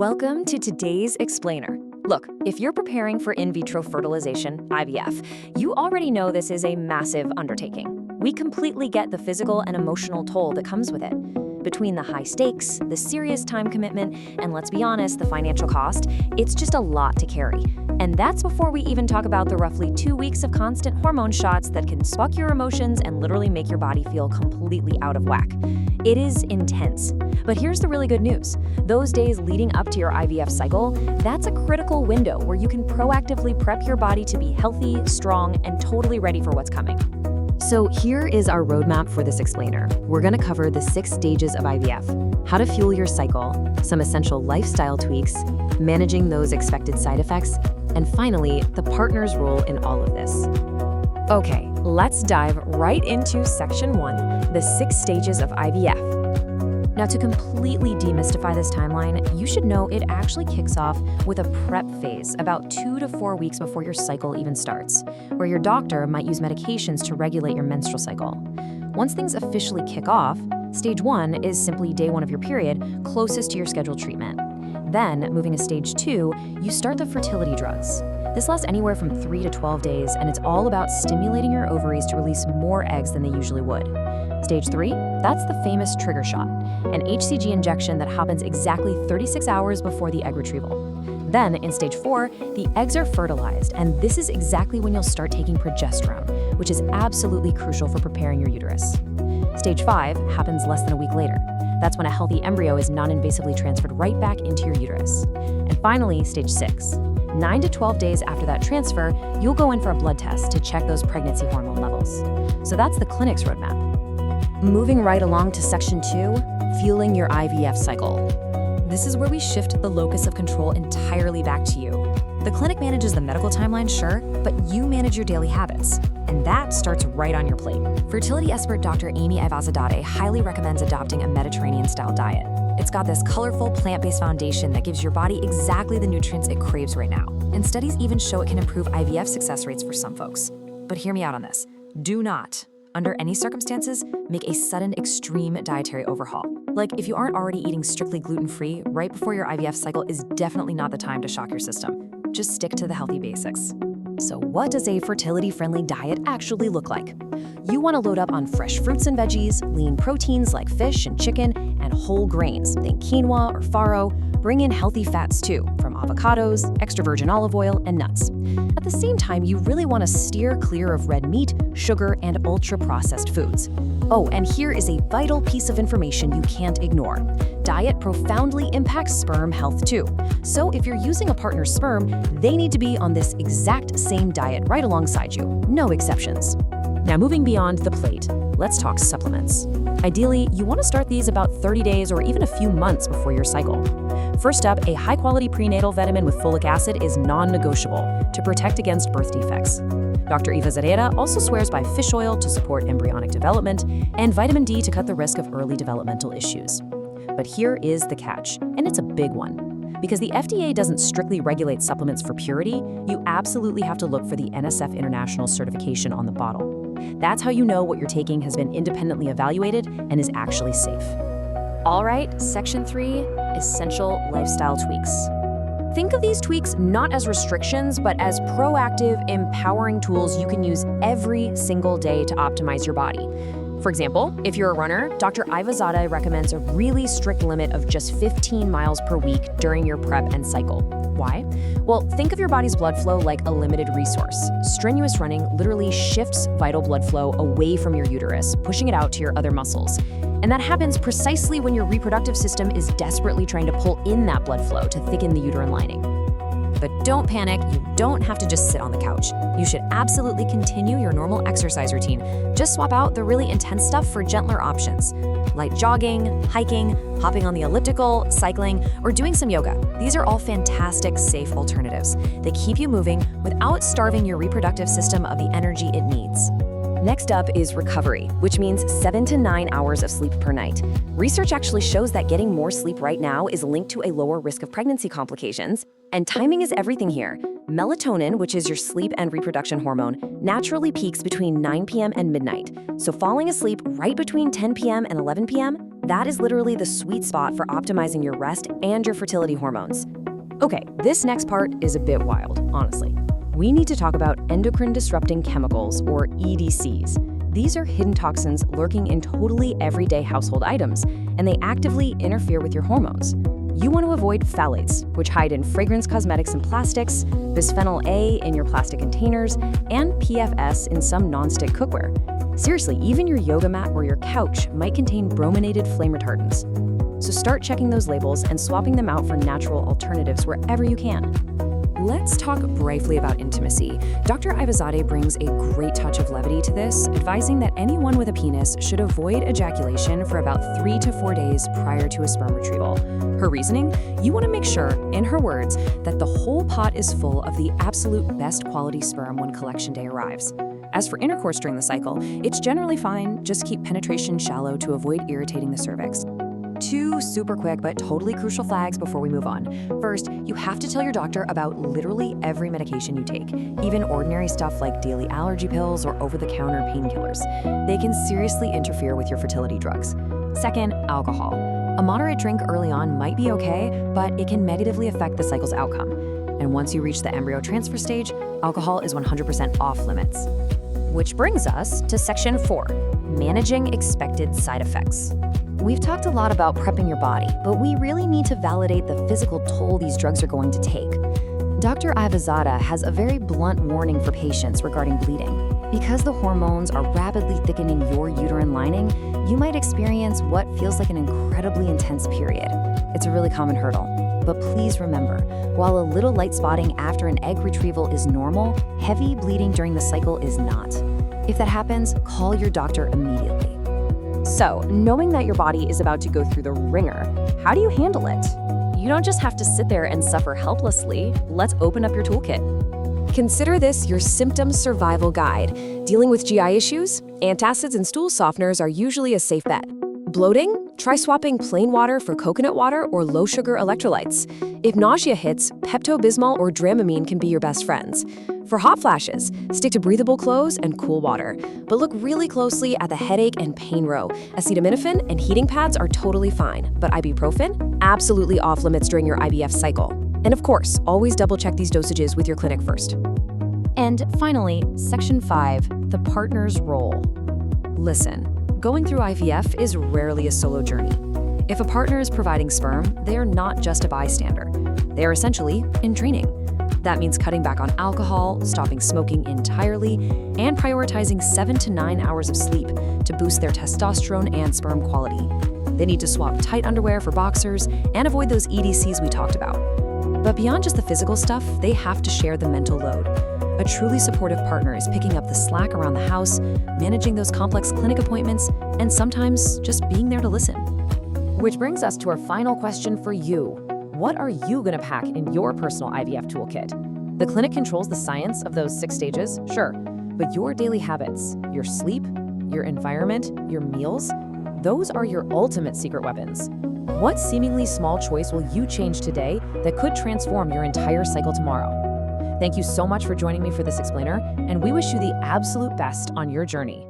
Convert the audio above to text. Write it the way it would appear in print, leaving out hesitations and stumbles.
Welcome to today's explainer. Look, if you're preparing for in vitro fertilization, IVF, you already know this is a massive undertaking. We completely get the physical and emotional toll that comes with it. Between the high stakes, the serious time commitment, and let's be honest, the financial cost, it's just a lot to carry. And that's before we even talk about the roughly 2 weeks of constant hormone shots that can spark your emotions and literally make your body feel completely out of whack. It is intense. But here's the really good news. Those days leading up to your IVF cycle, that's a critical window where you can proactively prep your body to be healthy, strong, and totally ready for what's coming. So here is our roadmap for this explainer. We're going to cover the 6 stages of IVF, how to fuel your cycle, some essential lifestyle tweaks, managing those expected side effects, and finally, the partner's role in all of this. Okay, let's dive right into section 1, the 6 stages of IVF. Now, to completely demystify this timeline, you should know it actually kicks off with a prep phase about 2 to 4 weeks before your cycle even starts, where your doctor might use medications to regulate your menstrual cycle. Once things officially kick off, stage 1 is simply day 1 of your period, closest to your scheduled treatment. Then, moving to stage 2, you start the fertility drugs. This lasts anywhere from 3 to 12 days, and it's all about stimulating your ovaries to release more eggs than they usually would. Stage 3, that's the famous trigger shot, an HCG injection that happens exactly 36 hours before the egg retrieval. Then, in stage 4, the eggs are fertilized, and this is exactly when you'll start taking progesterone, which is absolutely crucial for preparing your uterus. Stage 5 happens less than a week later. That's when a healthy embryo is non-invasively transferred right back into your uterus. And finally, stage 6. 9 to 12 days after that transfer, you'll go in for a blood test to check those pregnancy hormone levels. So that's the clinic's roadmap. Moving right along to section 2, fueling your IVF cycle. This is where we shift the locus of control entirely back to you. The clinic manages the medical timeline, sure, but you manage your daily habits. And that starts right on your plate. Fertility expert Dr. Amy Ivazadeh highly recommends adopting a Mediterranean-style diet. It's got this colorful, plant-based foundation that gives your body exactly the nutrients it craves right now. And studies even show it can improve IVF success rates for some folks. But hear me out on this. Do not, under any circumstances, make a sudden extreme dietary overhaul. Like, if you aren't already eating strictly gluten-free, right before your IVF cycle is definitely not the time to shock your system. Just stick to the healthy basics. So what does a fertility-friendly diet actually look like? You want to load up on fresh fruits and veggies, lean proteins like fish and chicken, and whole grains, think quinoa or farro. Bring in healthy fats too, from avocados, extra virgin olive oil, and nuts. At the same time, you really want to steer clear of red meat, sugar, and ultra-processed foods. Oh, and here is a vital piece of information you can't ignore. Diet profoundly impacts sperm health too. So if you're using a partner's sperm, they need to be on this exact same diet right alongside you. No exceptions. Now, moving beyond the plate, let's talk supplements. Ideally, you want to start these about 30 days or even a few months before your cycle. First up, a high-quality prenatal vitamin with folic acid is non-negotiable to protect against birth defects. Dr. Ivazadeh also swears by fish oil to support embryonic development and vitamin D to cut the risk of early developmental issues. But here is the catch, and it's a big one. Because the FDA doesn't strictly regulate supplements for purity, you absolutely have to look for the NSF International certification on the bottle. That's how you know what you're taking has been independently evaluated and is actually safe. All right, section 3, essential lifestyle tweaks. Think of these tweaks not as restrictions, but as proactive, empowering tools you can use every single day to optimize your body. For example, if you're a runner, Dr. Ivazadeh recommends a really strict limit of just 15 miles per week during your prep and cycle. Why? Well, think of your body's blood flow like a limited resource. Strenuous running literally shifts vital blood flow away from your uterus, pushing it out to your other muscles. And that happens precisely when your reproductive system is desperately trying to pull in that blood flow to thicken the uterine lining. But don't panic, you don't have to just sit on the couch. You should absolutely continue your normal exercise routine. Just swap out the really intense stuff for gentler options. Light jogging, hiking, hopping on the elliptical, cycling, or doing some yoga. These are all fantastic, safe alternatives that keep you moving without starving your reproductive system of the energy it needs. Next up is recovery, which means 7 to 9 hours of sleep per night. Research actually shows that getting more sleep right now is linked to a lower risk of pregnancy complications. And timing is everything here. Melatonin, which is your sleep and reproduction hormone, naturally peaks between 9 p.m. and midnight. So falling asleep right between 10 p.m. and 11 p.m., That is literally the sweet spot for optimizing your rest and your fertility hormones. Okay, this next part is a bit wild, honestly. We need to talk about endocrine disrupting chemicals, or EDCs. These are hidden toxins lurking in totally everyday household items, and they actively interfere with your hormones. You want to avoid phthalates, which hide in fragrance cosmetics and plastics, bisphenol A in your plastic containers, and PFS in some non-stick cookware. Seriously, even your yoga mat or your couch might contain brominated flame retardants. So start checking those labels and swapping them out for natural alternatives wherever you can. Let's talk briefly about intimacy. Dr. Ivazadeh brings a great touch of levity to this, advising that anyone with a penis should avoid ejaculation for about 3 to 4 days prior to a sperm retrieval. Her reasoning? You want to make sure, in her words, that the whole pot is full of the absolute best quality sperm when collection day arrives. As for intercourse during the cycle, it's generally fine, just keep penetration shallow to avoid irritating the cervix. 2 super quick but totally crucial flags before we move on. First, you have to tell your doctor about literally every medication you take, even ordinary stuff like daily allergy pills or over-the-counter painkillers. They can seriously interfere with your fertility drugs. Second, alcohol. A moderate drink early on might be okay, but it can negatively affect the cycle's outcome. And once you reach the embryo transfer stage, alcohol is 100% off limits. Which brings us to section 4, managing expected side effects. We've talked a lot about prepping your body, but we really need to validate the physical toll these drugs are going to take. Dr. Ivazadeh has a very blunt warning for patients regarding bleeding. Because the hormones are rapidly thickening your uterine lining, you might experience what feels like an incredibly intense period. It's a really common hurdle. But please remember, while a little light spotting after an egg retrieval is normal, heavy bleeding during the cycle is not. If that happens, call your doctor immediately. So, knowing that your body is about to go through the ringer, how do you handle it? You don't just have to sit there and suffer helplessly. Let's open up your toolkit. Consider this your symptom survival guide. Dealing with GI issues? Antacids and stool softeners are usually a safe bet. Bloating? Try swapping plain water for coconut water or low-sugar electrolytes. If nausea hits, Pepto-Bismol or Dramamine can be your best friends. For hot flashes, stick to breathable clothes and cool water. But look really closely at the headache and pain row. Acetaminophen and heating pads are totally fine, but ibuprofen? Absolutely off limits during your IVF cycle. And of course, always double-check these dosages with your clinic first. And finally, section 5, the partner's role. Listen. Going through IVF is rarely a solo journey. If a partner is providing sperm, they are not just a bystander. They are essentially in training. That means cutting back on alcohol, stopping smoking entirely, and prioritizing 7 to 9 hours of sleep to boost their testosterone and sperm quality. They need to swap tight underwear for boxers and avoid those EDCs we talked about. But beyond just the physical stuff, they have to share the mental load. A truly supportive partner is picking up the slack around the house, managing those complex clinic appointments, and sometimes just being there to listen. Which brings us to our final question for you. What are you going to pack in your personal IVF toolkit? The clinic controls the science of those 6 stages, sure, but your daily habits, your sleep, your environment, your meals, those are your ultimate secret weapons. What seemingly small choice will you change today that could transform your entire cycle tomorrow? Thank you so much for joining me for this explainer, and we wish you the absolute best on your journey.